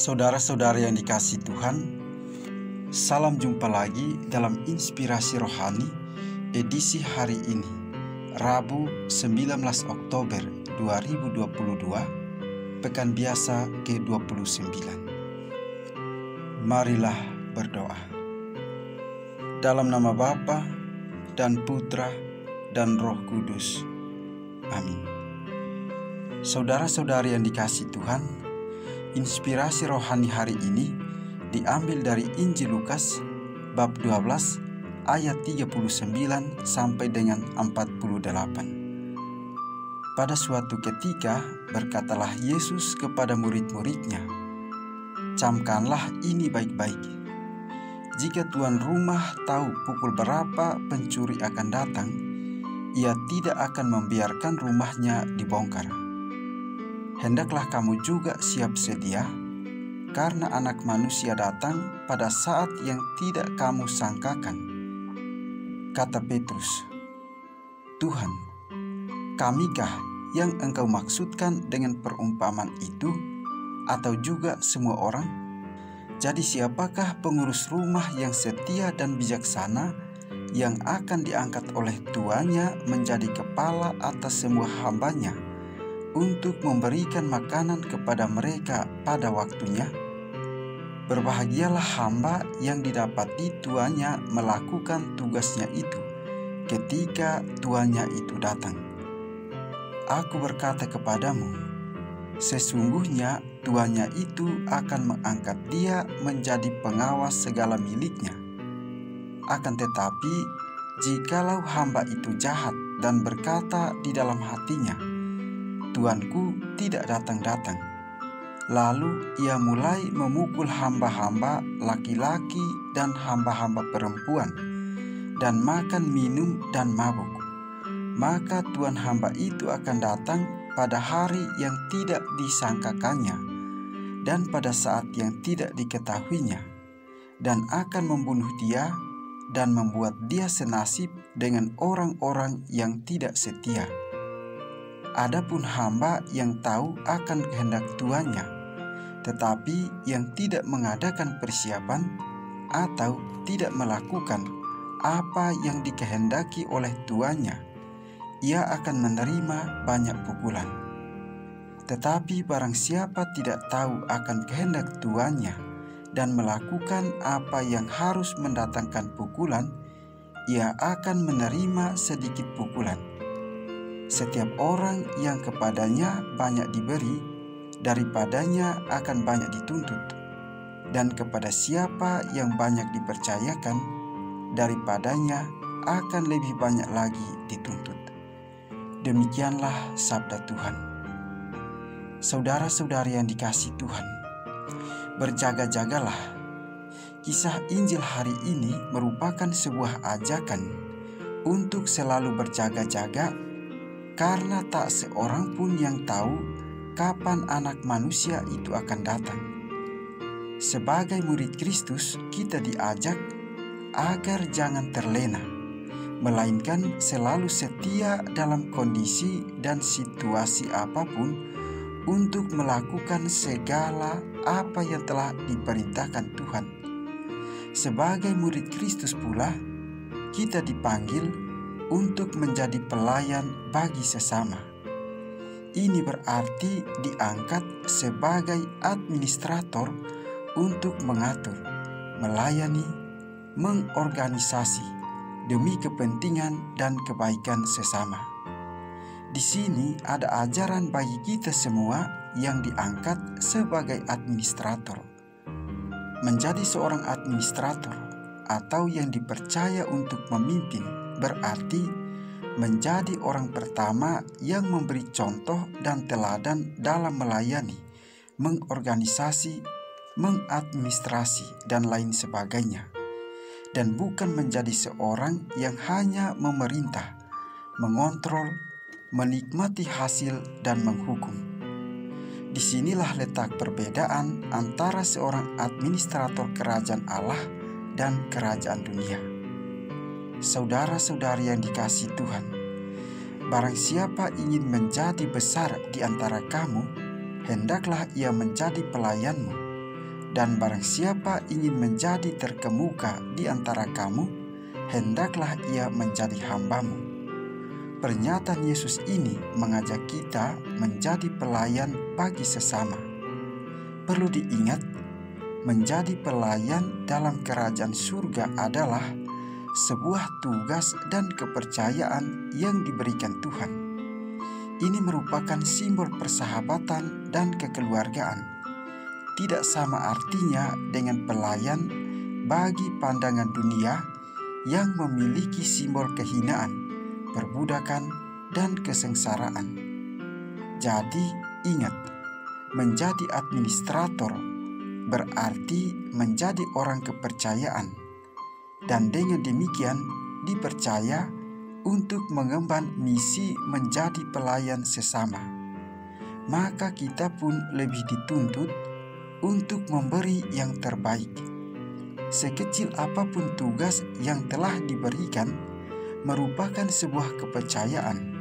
Saudara-saudara yang dikasihi Tuhan, salam jumpa lagi dalam Inspirasi Rohani edisi hari ini, Rabu 19 Oktober 2022, Pekan Biasa ke-29. Marilah berdoa. Dalam nama Bapa dan Putra dan Roh Kudus. Amin. Saudara-saudari yang dikasihi Tuhan, inspirasi rohani hari ini diambil dari Injil Lukas bab 12 ayat 39 sampai dengan 48. Pada suatu ketika berkatalah Yesus kepada murid-muridnya, "Camkanlah ini baik-baik. Jika tuan rumah tahu pukul berapa pencuri akan datang, ia tidak akan membiarkan rumahnya dibongkar. Hendaklah kamu juga siap sedia, karena Anak Manusia datang pada saat yang tidak kamu sangkakan." Kata Petrus, "Tuhan, kamikah yang Engkau maksudkan dengan perumpamaan itu, atau juga semua orang? Jadi siapakah pengurus rumah yang setia dan bijaksana yang akan diangkat oleh tuannya menjadi kepala atas semua hambanya untuk memberikan makanan kepada mereka pada waktunya? Berbahagialah hamba yang didapati tuannya melakukan tugasnya itu ketika tuannya itu datang. Aku berkata kepadamu, sesungguhnya tuannya itu akan mengangkat dia menjadi pengawas segala miliknya. Akan tetapi, jikalau hamba itu jahat dan berkata di dalam hatinya, 'Tuanku tidak datang-datang,' lalu ia mulai memukul hamba-hamba laki-laki dan hamba-hamba perempuan, dan makan minum dan mabuk, maka tuan hamba itu akan datang pada hari yang tidak disangkakannya dan pada saat yang tidak diketahuinya, dan akan membunuh dia dan membuat dia senasib dengan orang-orang yang tidak setia. Adapun hamba yang tahu akan kehendak tuannya, tetapi yang tidak mengadakan persiapan atau tidak melakukan apa yang dikehendaki oleh tuannya, ia akan menerima banyak pukulan. Tetapi barang siapa tidak tahu akan kehendak tuannya dan melakukan apa yang harus mendatangkan pukulan, ia akan menerima sedikit pukulan. Setiap orang yang kepadanya banyak diberi, daripadanya akan banyak dituntut, dan kepada siapa yang banyak dipercayakan, daripadanya akan lebih banyak lagi dituntut." Demikianlah sabda Tuhan. Saudara-saudari yang dikasihi Tuhan, berjaga-jagalah. Kisah Injil hari ini merupakan sebuah ajakan untuk selalu berjaga-jaga, karena tak seorang pun yang tahu kapan Anak Manusia itu akan datang. Sebagai murid Kristus, kita diajak agar jangan terlena, melainkan selalu setia dalam kondisi dan situasi apapun untuk melakukan segala apa yang telah diperintahkan Tuhan. Sebagai murid Kristus pula, kita dipanggil untuk menjadi pelayan bagi sesama. Ini berarti diangkat sebagai administrator untuk mengatur, melayani, mengorganisasi demi kepentingan dan kebaikan sesama. Di sini ada ajaran bagi kita semua yang diangkat sebagai administrator. Menjadi seorang administrator atau yang dipercaya untuk memimpin berarti menjadi orang pertama yang memberi contoh dan teladan dalam melayani, mengorganisasi, mengadministrasi, dan lain sebagainya. Dan bukan menjadi seorang yang hanya memerintah, mengontrol, menikmati hasil, dan menghukum. Disinilah letak perbedaan antara seorang administrator kerajaan Allah dan kerajaan dunia. Saudara-saudari yang dikasihi Tuhan, barang siapa ingin menjadi besar di antara kamu, hendaklah ia menjadi pelayanmu. Dan barang siapa ingin menjadi terkemuka di antara kamu, hendaklah ia menjadi hambamu. Pernyataan Yesus ini mengajak kita menjadi pelayan bagi sesama. Perlu diingat, menjadi pelayan dalam kerajaan surga adalah sebuah tugas dan kepercayaan yang diberikan Tuhan. Ini merupakan simbol persahabatan dan kekeluargaan. Tidak sama artinya dengan pelayan bagi pandangan dunia yang memiliki simbol kehinaan, perbudakan, dan kesengsaraan. Jadi ingat, menjadi administrator berarti menjadi orang kepercayaan, dan dengan demikian dipercaya untuk mengemban misi menjadi pelayan sesama. Maka kita pun lebih dituntut untuk memberi yang terbaik. Sekecil apapun tugas yang telah diberikan merupakan sebuah kepercayaan.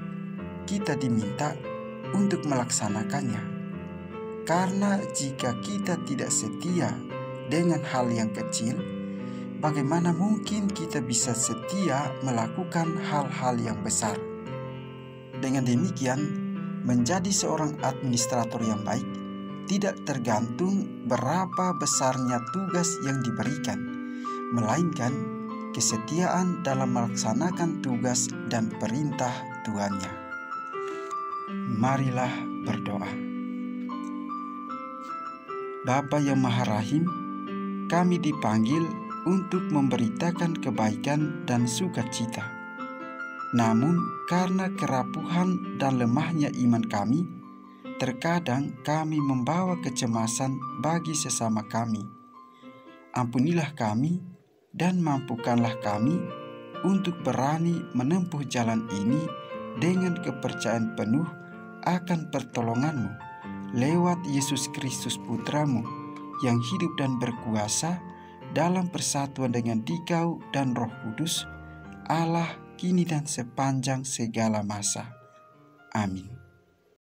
Kita diminta untuk melaksanakannya. Karena jika kita tidak setia dengan hal yang kecil, bagaimana mungkin kita bisa setia melakukan hal-hal yang besar? Dengan demikian, menjadi seorang administrator yang baik tidak tergantung berapa besarnya tugas yang diberikan, melainkan kesetiaan dalam melaksanakan tugas dan perintah Tuhannya. Marilah berdoa. Bapa yang Maha Rahim, kami dipanggil untuk memberitakan kebaikan dan sukacita. Namun karena kerapuhan dan lemahnya iman kami, terkadang kami membawa kecemasan bagi sesama kami. Ampunilah kami dan mampukanlah kami untuk berani menempuh jalan ini dengan kepercayaan penuh akan pertolongan-Mu lewat Yesus Kristus Putra-Mu yang hidup dan berkuasa dalam persatuan dengan Dikau dan Roh Kudus, Allah kini dan sepanjang segala masa. Amin.